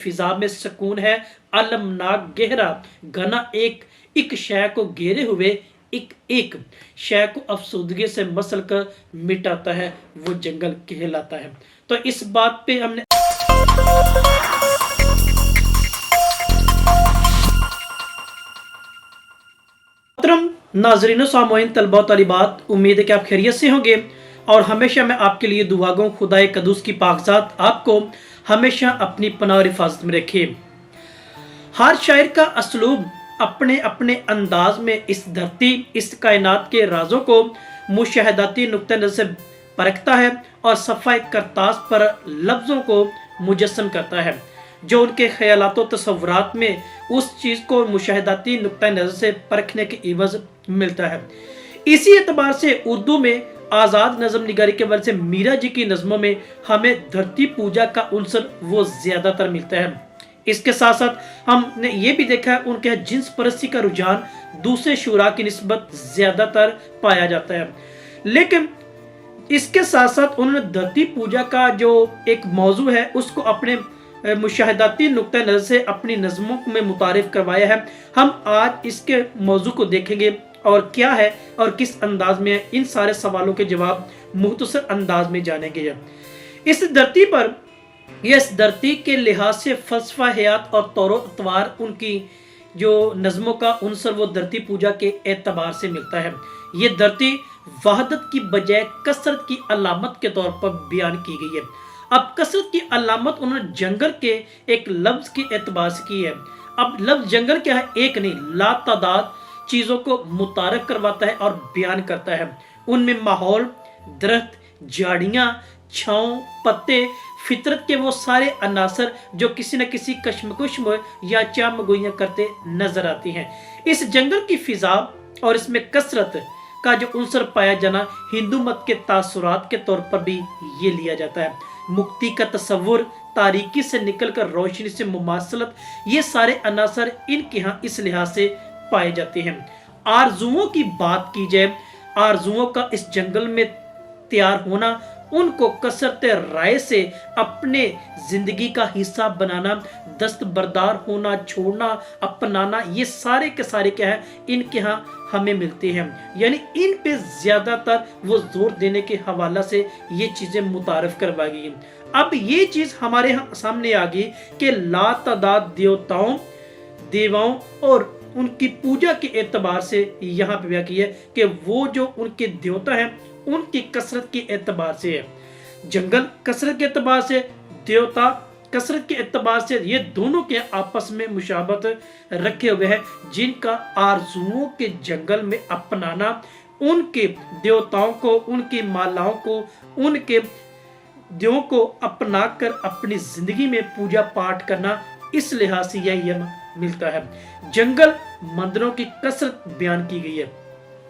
फिजा में सुकून है, अलमनाक गहरा घना एक शय को घेरे हुए एक शय को अफसुदगी से मसल कर मिटाता है, वो जंगल कहलाता है। तो इस बात पे हमने मोहतरम नाजरीन सामोइन तलबा तालिबात, उम्मीद है कि आप खैरियत से होंगे और हमेशा मैं आपके लिए दुआ गो खुदाए कदूस की पाकज़ात आपको हमेशा अपनी पनाह और हिफाजत में रखे। हर शायर का असलूब अपने अपने अंदाज में इस धरती, इस कायनात के राजों को मुशाहदाती नुक्ते नज़र से परखता है और सफ़ाए करतास पर लफ्ज़ों को मुजस्सम करता है, जो उनके ख्यालात व तसव्वुरात में उस चीज़ को मुशाहदाती नुक्ता नज़र से परखने के इवज़ मिलता है। इसी एतबार से उर्दू में आज़ाद नज़म निगारी के वजह से मीरा जी की नज़मों में हमें धरती पूजा का उनसर वो ज़्यादातर मिलता है। इसके साथ साथ हमने ये भी देखा है उनके जिन्स परस्ती का रुझान दूसरे शुरा की निस्बत ज़्यादातर पाया जाता है। लेकिन इसके साथ साथ उन्होंने धरती पूजा का जो एक मौजू है उसको अपने मुशाहदाती नुक्ता नज़र से अपनी नज़मों में मुतारिफ करवाया है। हम आज इसके मौजू को देखेंगे और क्या है और किस अंदाज में इन सारे सवालों के जवाब मुख्तसर अंदाज में जानेंगे। इस धरती पर इस धरती के लिहाज से फ़लसफ़ा हयात और तौर अतवार उनकी जो नज़मों का उनसर वो धरती पूजा के एतबार से मिलता है। ये धरती वहदत की बजाय कसरत की अलामत के तौर पर बयान की गई है। अब कसरत की अलामत उन्होंने जंगल के एक लफ्ज़ के एतबार से की है। अब लफ्ज़ जंगल क्या है, एक नहीं लातादाद चीज़ों को मुतारफ करवाता है और बयान करता है। उनमें माहौल, दरख्त, झाड़ियाँ, छाँव, पत्ते, फितरत के वो सारे अनासर जो किसी न किसी कश्मकश में या चामगोइयाँ करते नजर आती हैं। इस जंगल की फिजा और इसमें कसरत का जो उनसर पाया जाना हिंदू मत के तासुरात के तौर पर भी ये लिया जाता है। मुक्ति का तस्वुर, तारीकी से निकलकर रोशनी से मुमासलत, ये सारे अनासर इनके यहाँ इस लिहाज से पाए जाते हैं। आरजुओं की बात की जाए, आरजुओं का इस जंगल में तैयार होना, उनको कसरत राय से अपने जिंदगी का हिस्सा बनाना, दस्तबरदार होना, छोड़ना, अपनाना, ये सारे के सारे क्या है इनके यहाँ हमें मिलते हैं। यानी इन पे ज्यादातर वो जोर देने के हवाला से ये चीजें मुतारफ करवाई गई। अब ये चीज हमारे यहाँ सामने आ गई कि लातादाद देवताओं, देवाओं और उनकी पूजा के एतबार से यहाँ पे व्याख्या की है कि वो जो उनके देवता हैं उनकी कसरत के एतबार से है। जंगल कसरत के एतबार से, देवता कसरत के एतबार से, ये दोनों के आपस में मुशाबत रखे हुए हैं, जिनका आरजुओं के जंगल में अपनाना, उनके देवताओं को, उनकी मालाओं को, उनके देवों को अपना कर अपनी जिंदगी में पूजा पाठ करना, इस लिहाज से यह मिलता है। जंगल मंदिरों की कसरत बयान की गई है।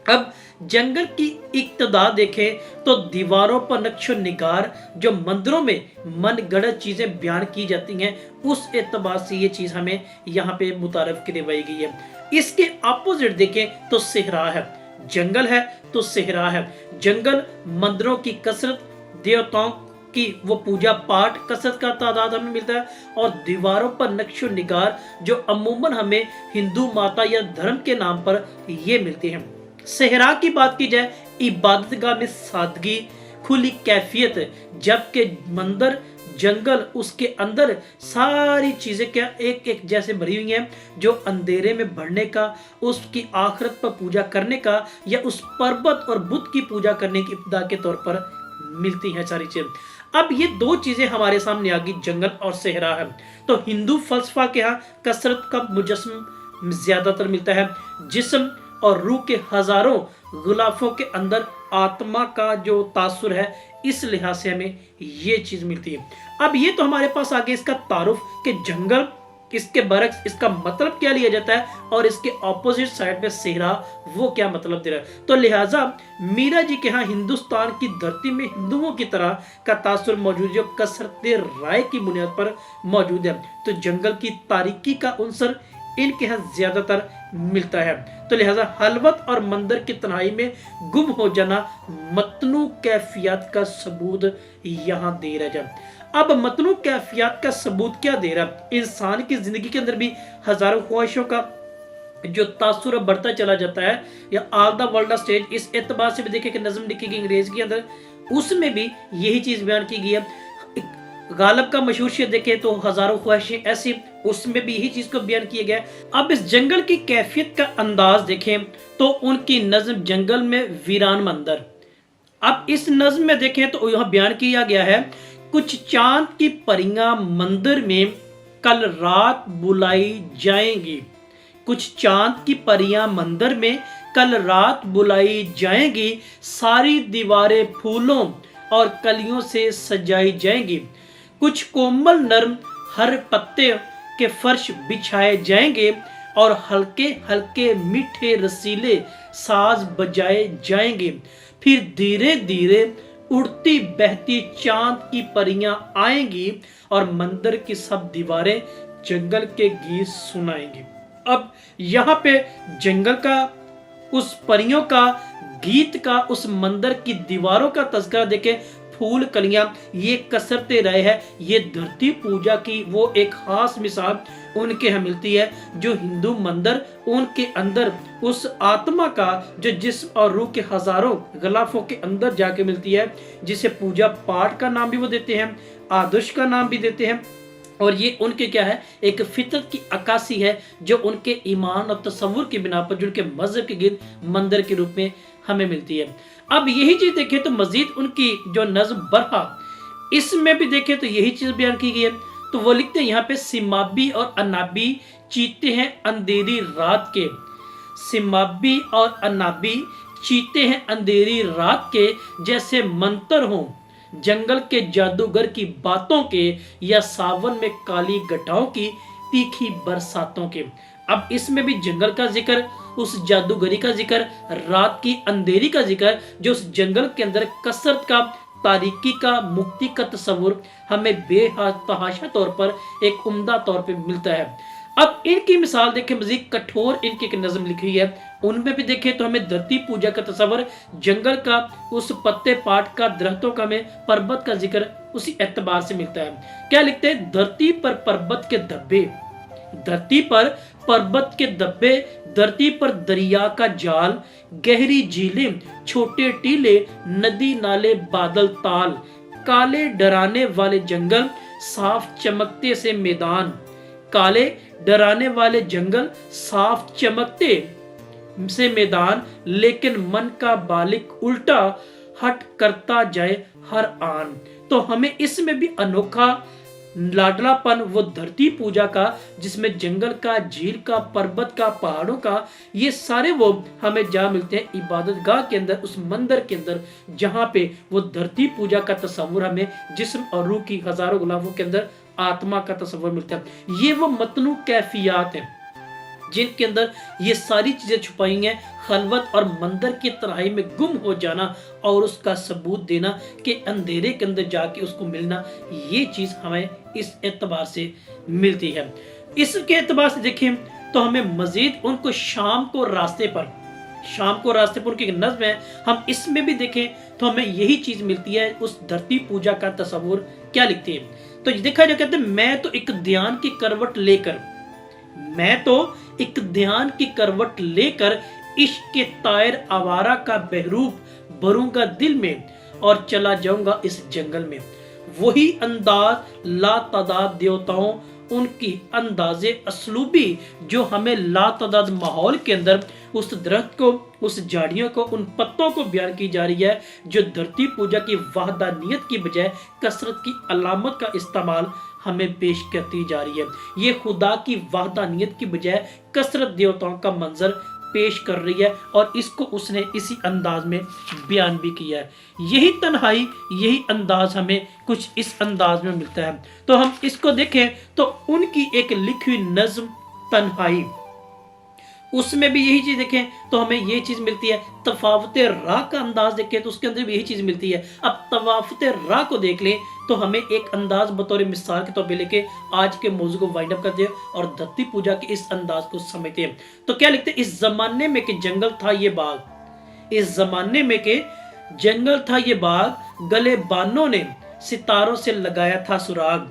अब जंगल की इक्तदा देखें तो दीवारों पर नक्शो निगार जो मंदिरों में मनगढ़ंत चीजें बयान की जाती हैं, उस एतबार से ये चीज हमें यहाँ पे मुतारफ करवाई गई है। इसके अपोजिट देखें तो सेहरा है। जंगल है तो सेहरा है। जंगल मंदिरों की कसरत, देवताओं की वो पूजा पाठ, कसरत का तादाद हमें मिलता है, और दीवारों पर नक्शो निगार जो अमूमन हमें हिंदू माता या धर्म के नाम पर ये मिलते हैं। सेहरा की बात की जाए, इबादतगाह में सादगी, खुली कैफियत, जबकि मंदिर, जंगल, उसके अंदर सारी चीजें क्या एक एक जैसे भरी हुई हैं, जो अंधेरे में बढ़ने का, उसकी आखिरत पर पूजा करने का या उस पर्वत और बुद्ध की पूजा करने की इब्तिदा के तौर पर मिलती हैं सारी चीजें। अब ये दो चीजें हमारे सामने आ गई, जंगल और सेहरा है। तो हिंदू फलसफा के यहाँ कसरत का मुजस्सम ज्यादातर मिलता है। जिस्म और रूह के हजारों गुलाफों के अंदर आत्मा का जो तासुर है, इस लिहाज से हमें ये चीज मिलती है। अब ये तो हमारे पास आगे इसका तारुफ कि जंगल, इसके बरक्स इसका मतलब क्या लिया जाता है और इसके ऑपोजिट साइड पे सेहरा वो क्या मतलब दे रहा है। तो लिहाजा मीरा जी के यहाँ हिंदुस्तान की धरती में हिंदुओं की तरह का तासुर मौजूद जो कसरत राय की बुनियाद पर मौजूद है। तो जंगल की तारीकी का उनसर इनके यहाँ ज्यादातर मिलता है। तो लिहाजा हलवत और मंदिर की तन्हाई में गुम हो जाना मतनू कैफियत का सबूत यहाँ दे रहा है। अब मतनू कैफियत का सबूत क्या दे रहा है? इंसान की जिंदगी के अंदर भी हजारों ख्वाहिशों का जो तासुर बढ़ता चला जाता है, या ऑल द वर्ल्ड स्टेज, इस एतबार से भी देखें कि नज्म लिखी गई अंग्रेज के अंदर, उसमें भी यही चीज बयान की गई है। गालब का मशहूर शेर देखें तो हजारों ख्वाहिशें ऐसी, उसमें भी यही चीज को बयान किया गया। अब इस जंगल की कैफियत का अंदाज देखें तो उनकी नज्म जंगल में वीरान मंदिर। अब इस नज्म में देखें तो यहां बयान किया गया है, कुछ चांद की परियां मंदिर में कल रात बुलाई जाएंगी। कुछ चांद की परियां मंदिर में कल रात बुलाई जाएंगी, सारी दीवारें फूलों और कलियों से सजाई जाएंगी। कुछ कोमल नरम हर पत्ते के फर्श बिछाए जाएंगे और हल्के हल्के मीठे रसीले साज बजाए जाएंगे। फिर धीरे धीरे उड़ती बहती चांद की परियां आएंगी और मंदिर की सब दीवारें जंगल के गीत सुनाएंगी। अब यहाँ पे जंगल का, उस परियों का, गीत का, उस मंदिर की दीवारों का तज़किरा देखे, फूल कलियां, ये कसरते रहे हैं। ये धरती पूजा की वो एक खास मिसाल उनके यहाँ मिलती है, जो हिंदू मंदिर उनके अंदर उस आत्मा का जो जिस्म और रूह के हजारों गलाफों के अंदर जाके मिलती है, जिसे पूजा पाठ का नाम भी वो देते हैं, आदर्श का नाम भी देते हैं। और ये उनके क्या है, एक फितरत की अक्कासी है जो उनके ईमान और तसव्वुर की बिना पर, जो उनके मजहब के गिर्द मंदिर के रूप में हमें मिलती है। अब यही चीज देखें तो मजीद उनकी जो नज़्म बरहा, इसमें भी देखें तो यही चीज बयान की गई है। तो वो लिखते हैं यहाँ पे, सिमाबी और अनाबी चीते हैं अंधेरी रात के। सिमाबी और अनाबी चीते हैं अंधेरी रात के, जैसे मंतर हों जंगल के जादूगर की बातों के, या सावन में काली घटाओं की तीखी बरसातों के। अब इसमें भी जंगल का जिक्र, उस जादूगरी का जिक्र, रात की अंधेरी का जिक्र, जो उस जंगल के अंदर कसरत का, तारीकी का, मुक्ति का तस्वुर हमें बेतहाशा तौर पर एक उम्दा तौर पर मिलता है। अब इनकी मिसाल देखें, मजीद कठोर इनकी एक नज़म लिखी है, उनमें भी देखें तो हमें धरती पूजा का तस्वर, जंगल का, उस पत्ते पाट का, दरख्तों का, हमें पर्वत का जिक्र उसी एतबार से मिलता है। क्या लिखते हैं, धरती पर पर्वत के धब्बे, धरती पर पर्वत के धब्बे, धरती पर दरिया का जाल, गहरी झीलें, छोटे टीले, नदी नाले, बादल ताल, काले डराने वाले जंगल, साफ चमकते से मैदान, काले डराने वाले जंगल, साफ चमकते से मैदान, लेकिन मन का बालिक उल्टा हट करता जाए हर आन। तो हमें इसमें भी अनोखा लाडलापन वो धरती पूजा का, जिसमें जंगल का, झील का, पर्वत का, पहाड़ों का, ये सारे वो हमें जा मिलते हैं इबादत गाह के अंदर, उस मंदिर के अंदर, जहाँ पे वो धरती पूजा का तस्वुर हमें जिस्म और रूह की हजारों गुलाफों के अंदर आत्मा का तस्वर मिलता है। ये वो मतनू कैफियत है जिनके अंदर ये सारी चीजें छुपाई हैं, खलवत और मंदिर की तराई में गुम हो जाना और उसका सबूत देना कि अंधेरे के अंदर जाके उसको मिलना, ये चीज हमें इस एतबार से मिलती है। इसके एतबार से देखें तो हमें मजीद उनको शाम को रास्ते पर उनकी एक नज़्म है, हम इसमें भी देखें तो हमें यही चीज मिलती है, उस धरती पूजा का तस्वुर क्या लिखती है। तो देखा जाए, कहते हैं, मैं तो एक ध्यान की करवट लेकर इश्क के तायर आवारा का बहरूप भरूंगा दिल में और चला जाऊंगा इस जंगल में। वही अंदाज लातादाद देवताओं, उनकी अंदाजे असलूबी जो हमें लातादाद माहौल के अंदर उस दरख्त को, उस झाड़ियों को, उन पत्तों को बयान की जा रही है, जो धरती पूजा की वहदानियत की बजाय कसरत की अलामत का इस्तेमाल हमें पेश करती जा रही है। ये खुदा की वहदानियत की बजाय कसरत देवताओं का मंजर पेश कर रही है, और इसको उसने इसी अंदाज में बयान भी किया है। यही तन्हाई, यही अंदाज हमें कुछ इस अंदाज में मिलता है। तो हम इसको देखें तो उनकी एक लिखी हुई नज्म तन्हाई, उसमें भी यही चीज देखें तो हमें ये चीज मिलती है। तफावते राह का अंदाज देखें तो उसके अंदर भी यही चीज मिलती है। अब तफावते राह को देख लें तो हमें एक अंदाज बतौर मिसाल के तौर पे लेके आज के मौजू को वाइंड अप करते हैं और धरती पूजा के इस अंदाज को समझते हैं। तो क्या लिखते हैं, इस जमाने में कि जंगल था ये बाग, इस जमाने में के जंगल था ये बाग, गले बानों ने सितारों से लगाया था सुराग,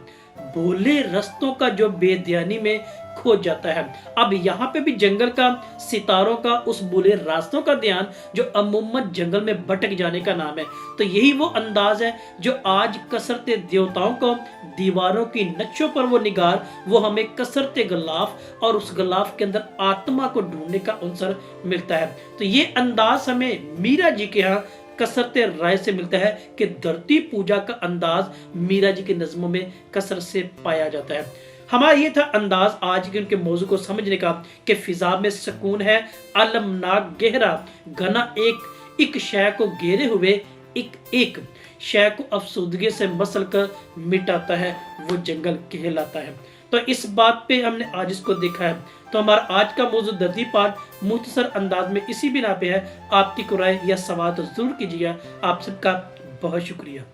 बोले रस्तों का जो बेध्यानी में खो जाता है। अब यहाँ पे भी जंगल का, सितारों का, उस बोले रास्तों का ध्यान, जो अमूमन जंगल में भटक जाने का नाम है। तो यही वो अंदाज है जो आज कसरते देवताओं को, दीवारों की नक्शों पर वो निगार, वो हमें कसरते गलाफ और उस गलाफ के अंदर आत्मा को ढूंढने का अवसर मिलता है। तो ये अंदाज हमें मीरा जी के यहाँ कसरते राय से मिलता है कि धरती पूजा का अंदाज मीरा जी की नज़मों में कसरत से पाया जाता है। हमारा ये था अंदाज आज के उनके मौजू को समझने का कि फिजा में सुकून है, अलमनाक गहरा घना, एक शय को घेरे हुए एक शय को अफसुदगी से मसल कर मिटाता है, वो जंगल कहलाता है। तो इस बात पे हमने आज इसको देखा है। तो हमारा आज का मौजूद धरती पाठ मुख्तसर अंदाज में इसी बिना पे है। आपकी कोई राय या सवाल तो जरूर कीजिएगा। आप सबका बहुत शुक्रिया।